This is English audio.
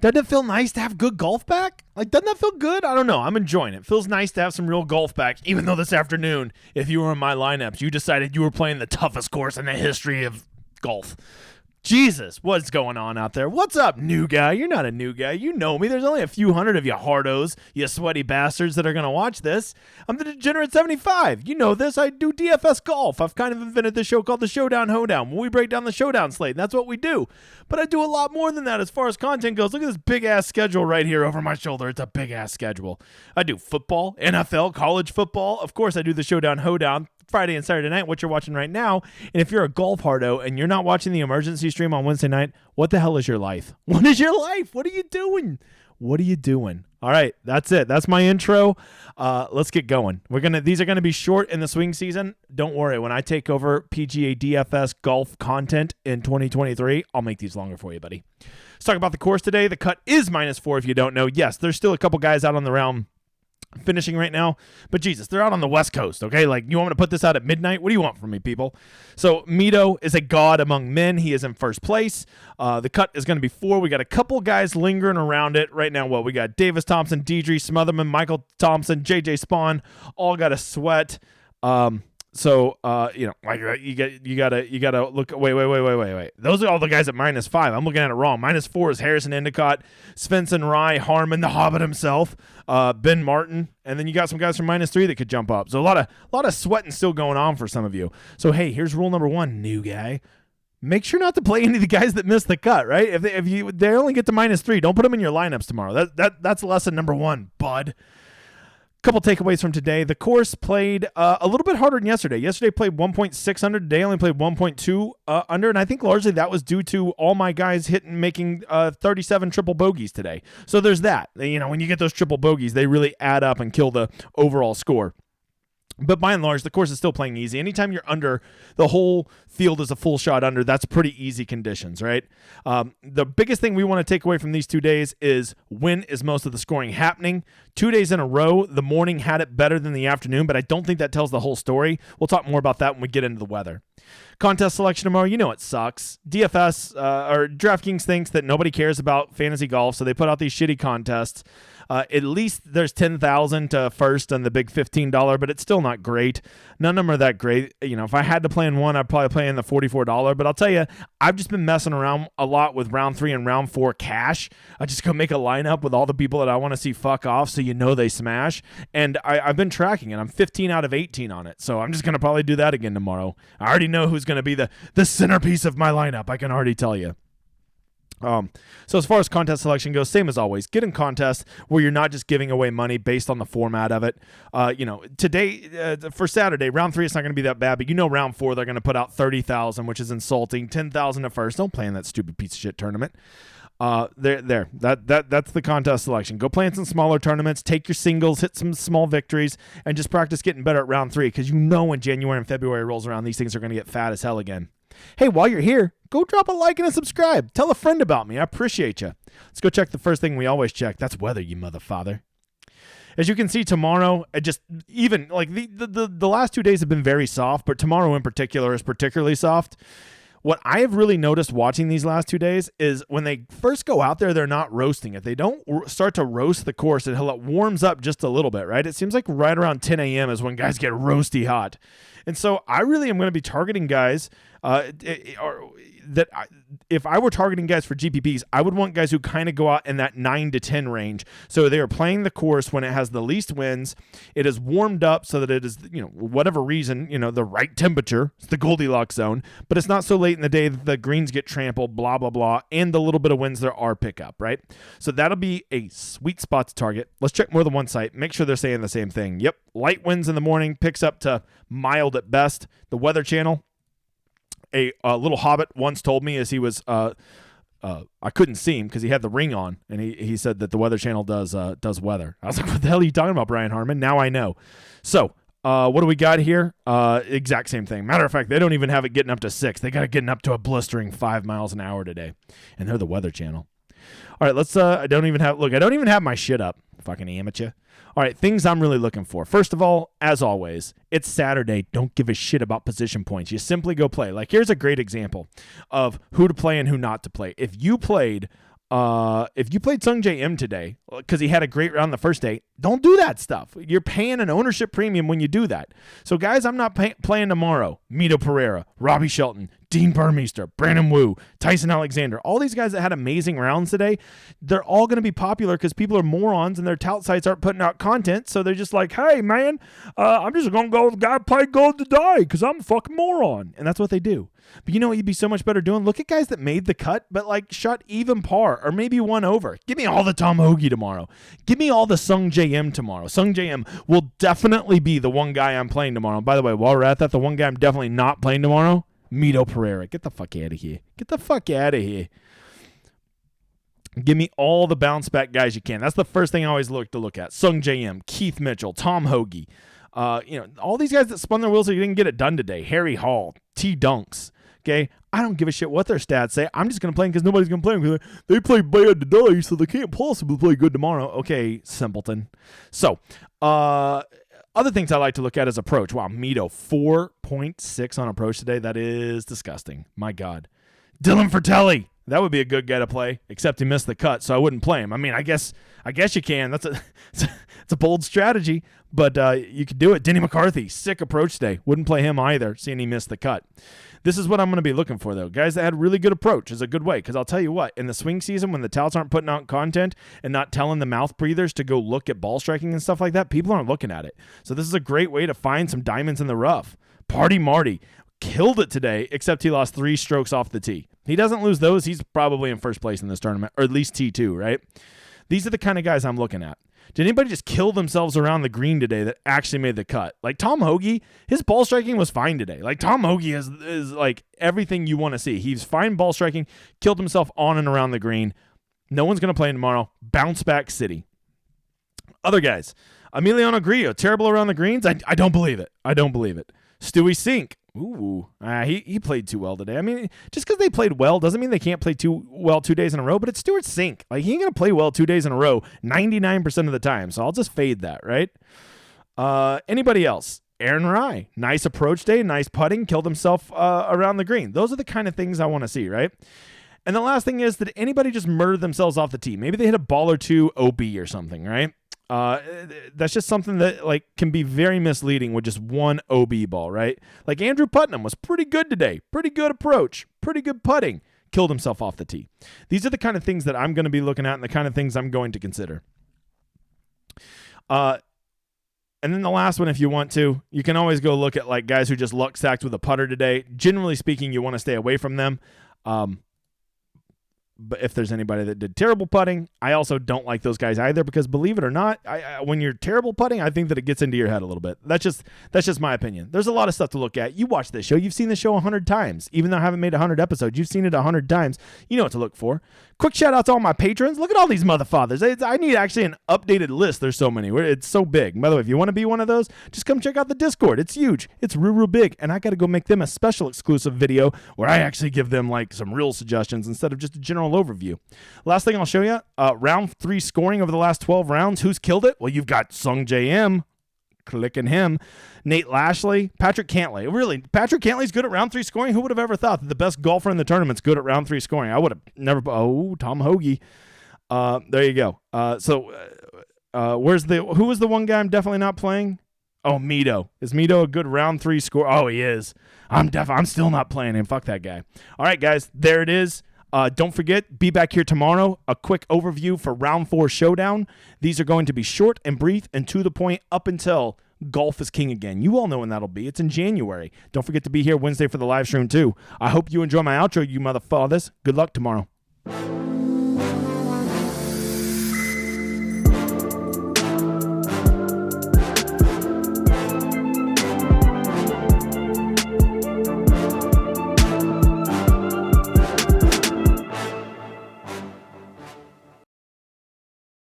Doesn't it feel nice to have good golf back? Like, doesn't that feel good? I don't know. I'm enjoying it. Feels nice to have some real golf back, even though this afternoon, if you were in my lineups, you decided you were playing the toughest course in the history of golf. Jesus, what's going on out there? What's up, new guy? You're not a new guy. You know me. There's only a few hundred of you hardos, you sweaty bastards that are going to watch this. I'm the Degenerate 75. You know this. I do DFS golf. I've kind of invented this show called the Showdown Hoedown, where we break down the Showdown slate, and that's what we do. But I do a lot more than that as far as content goes. Look at this big-ass schedule right here over my shoulder. It's a big-ass schedule. I do football, NFL, college football. Of course, I do the Showdown Hoedown Friday and Saturday night, what you're watching right now. And if you're a golf hardo and you're not watching the emergency stream on Wednesday night, what the hell is your life? What is your life? What are you doing? What are you doing? All right, that's it. That's my intro. Let's get going. These are gonna be short in the swing season. Don't worry. When I take over PGA DFS golf content in 2023, I'll make these longer for you, buddy. Let's talk about the course today. The cut is -4 if you don't know. Yes, there's still a couple guys out on the round finishing right now, but Jesus, they're out on the West Coast, okay? Like, you want me to put this out at midnight? What do you want from me, people? So Mito is a god among men. He is in first place. The cut is going to be 4. We got a couple guys lingering around it right now. Well, we got Davis Thompson, Deidre Smotherman, Michael Thompson, JJ Spawn, all got a sweat. So you know, like you gotta look. Wait. Those are all the guys at -5. I'm looking at it wrong. -4 is Harrison Endicott, Svensson Rye, Harmon, the Hobbit himself, Ben Martin, and then you got some guys from -3 that could jump up. So a lot of sweating still going on for some of you. So hey, here's rule number 1, new guy. Make sure not to play any of the guys that missed the cut, right? If they only get to -3, don't put them in your lineups tomorrow. That's lesson number 1, bud. Couple takeaways from today. The course played a little bit harder than yesterday. Yesterday played 1.6 under. Today only played 1.2 under, and I think largely that was due to all my guys making 37 triple bogeys today. So there's that. You know, when you get those triple bogeys, they really add up and kill the overall score. But by and large, the course is still playing easy. Anytime you're under, the whole field is a full shot under. That's pretty easy conditions, right? The biggest thing we want to take away from these 2 days is when is most of the scoring happening. 2 days in a row, the morning had it better than the afternoon, but I don't think that tells the whole story. We'll talk more about that when we get into the weather. Contest selection tomorrow, you know it sucks. DFS or DraftKings thinks that nobody cares about fantasy golf, so they put out these shitty contests. At least there's 10,000 to first and the big $15, but it's still not great. None of them are that great. You know, if I had to play in one, I'd probably play in the $44. But I'll tell you, I've just been messing around a lot with round 3 and round 4 cash. I just go make a lineup with all the people that I want to see fuck off, so you know they smash. And I've been tracking it. I'm 15 out of 18 on it, so I'm just gonna probably do that again tomorrow. I already know who's gonna be the centerpiece of my lineup. I can already tell you. So as far as contest selection goes, same as always. Get in contests where you're not just giving away money based on the format of it. You know, today for Saturday, round 3, it's not going to be that bad, but you know, round 4 they're going to put out 30,000, which is insulting. 10,000 at first. Don't play in that stupid piece of shit tournament. That's the contest selection. Go play in some smaller tournaments, take your singles, hit some small victories, and just practice getting better at round 3, because you know when January and February rolls around, these things are going to get fat as hell again. Hey, while you're here, go drop a like and a subscribe. Tell a friend about me. I appreciate you. Let's go check the first thing we always check. That's weather, you motherfather. As you can see tomorrow, even like the last 2 days have been very soft, but tomorrow in particular is particularly soft. What I have really noticed watching these last 2 days is when they first go out there, they're not roasting it. They don't start to roast the course until it warms up just a little bit, right? It seems like right around 10 a.m. is when guys get roasty hot. And so I really am going to be targeting guys if I were targeting guys for GPPs, I would want guys who kind of go out in that 9 to 10 range. So they are playing the course when it has the least winds. It is warmed up so that it is, you know, whatever reason, you know, the right temperature. It's the Goldilocks zone, but it's not so late in the day that the greens get trampled, blah, blah, blah, and the little bit of winds there are pick up, right? So that'll be a sweet spot to target. Let's check more than one site. Make sure they're saying the same thing. Yep. Light winds in the morning, picks up to mild at best. The Weather Channel, a little hobbit once told me as he was I couldn't see him because he had the ring on, and he said that the Weather Channel does weather. I was like, what the hell are you talking about, Brian Harmon? Now I know. So what do we got here? Exact same thing. Matter of fact, they don't even have it getting up to 6. They got it getting up to a blistering 5 miles an hour today, and they're the Weather Channel. All right, let's. I don't even have my shit up. Fucking amateur. All right, things I'm really looking for. First of all, as always, it's Saturday. Don't give a shit about position points. You simply go play. Like, here's a great example of who to play and who not to play. If you played If you played Sung J M today because he had a great round the first day, don't do that stuff. You're paying an ownership premium when you do that. So, guys, I'm not playing tomorrow. Mito Pereira, Robbie Shelton, Dean Burmeister, Brandon Wu, Tyson Alexander, all these guys that had amazing rounds today, they're all going to be popular because people are morons and their tout sites aren't putting out content. So they're just like, hey, man, I'm just going to go with the guy who played gold today because I'm a fucking moron. And that's what they do. But you know what you'd be so much better doing? Look at guys that made the cut, but like shot even par or maybe one over. Give me all the Tom Hoagie tomorrow. Give me all the Sung JM tomorrow. Sung JM will definitely be the one guy I'm playing tomorrow. By the way, while we're at that, the one guy I'm definitely not playing tomorrow, Mito Pereira. Get the fuck out of here. Get the fuck out of here. Give me all the bounce back guys you can. That's the first thing I always look at. Sung JM, Keith Mitchell, Tom Hoagie. All these guys that spun their wheels that didn't get it done today. Harry Hall, T Dunks. Okay, I don't give a shit what their stats say. I'm just going to play them because nobody's going to play them because they play bad today, so they can't possibly play good tomorrow. Okay, simpleton. So, other things I like to look at is approach. Wow, Mito, 4.6 on approach today. That is disgusting. My God. Dylan Fratelli. That would be a good guy to play, except he missed the cut, so I wouldn't play him. I mean, I guess you can. It's a bold strategy, but you could do it. Denny McCarthy, sick approach today. Wouldn't play him either, seeing he missed the cut. This is what I'm going to be looking for, though. Guys that had really good approach is a good way, because I'll tell you what, in the swing season, when the touts aren't putting out content and not telling the mouth breathers to go look at ball striking and stuff like that, people aren't looking at it. So this is a great way to find some diamonds in the rough. Party Marty killed it today, except he lost 3 strokes off the tee. He doesn't lose those. He's probably in first place in this tournament, or at least T2, right? These are the kind of guys I'm looking at. Did anybody just kill themselves around the green today that actually made the cut? Like Tom Hoagie, his ball striking was fine today. Like Tom Hoagie is like everything you want to see. He's fine ball striking, killed himself on and around the green. No one's going to play him tomorrow. Bounce back city. Other guys. Emiliano Grillo, terrible around the greens. I don't believe it. I don't believe it. Stewie Sink. Ooh, he played too well today. I mean, just because they played well doesn't mean they can't play too well 2 days in a row, but it's Stuart Sink. Like, he ain't going to play well 2 days in a row 99% of the time, so I'll just fade that, right? Anybody else? Aaron Rai. Nice approach day, nice putting, killed himself around the green. Those are the kind of things I want to see, right? And the last thing is, did anybody just murder themselves off the tee? Maybe they hit a ball or two OB or something, right? That's just something that like can be very misleading with just one OB ball, right? Like Andrew Putnam was pretty good today. Pretty good approach. Pretty good putting. Killed himself off the tee. These are the kind of things that I'm going to be looking at and the kind of things I'm going to consider. And then the last one, if you want to, you can always go look at like guys who just luck sacked with a putter today. Generally speaking, you want to stay away from them. But if there's anybody that did terrible putting, I also don't like those guys either, because believe it or not, when you're terrible putting, I think that it gets into your head a little bit. That's just my opinion. There's a lot of stuff to look at. You watch this show. You've seen the show 100 times. Even though I haven't made 100 episodes, you've seen it 100 times. You know what to look for. Quick shout out to all my patrons. Look at all these motherfathers. I need actually an updated list. There's so many. It's so big. By the way, if you want to be one of those, just come check out the Discord. It's huge. It's real big. And I got to go make them a special exclusive video where I actually give them like some real suggestions instead of just a general overview. Last thing I'll show you, round 3 scoring over the last 12 rounds. Who's killed it? Well, you've got Sung JM. Clicking him. Nate Lashley, Patrick Cantlay. Really, Patrick Cantlay's good at round 3 scoring? Who would have ever thought that the best golfer in the tournament's good at round 3 scoring? I would have never. Oh, Tom Hoagie. There you go. Who was the one guy I'm definitely not playing? Oh, Mito. Is Mito a good round 3 score? Oh, he is. I'm still not playing him. Fuck that guy. All right, guys, there it is. Don't forget, be back here tomorrow. A quick overview for round 4 showdown. These are going to be short and brief and to the point up until golf is king again. You all know when that'll be. It's in January. Don't forget to be here Wednesday for the live stream too. I hope you enjoy my outro, you motherfathers. Good luck tomorrow.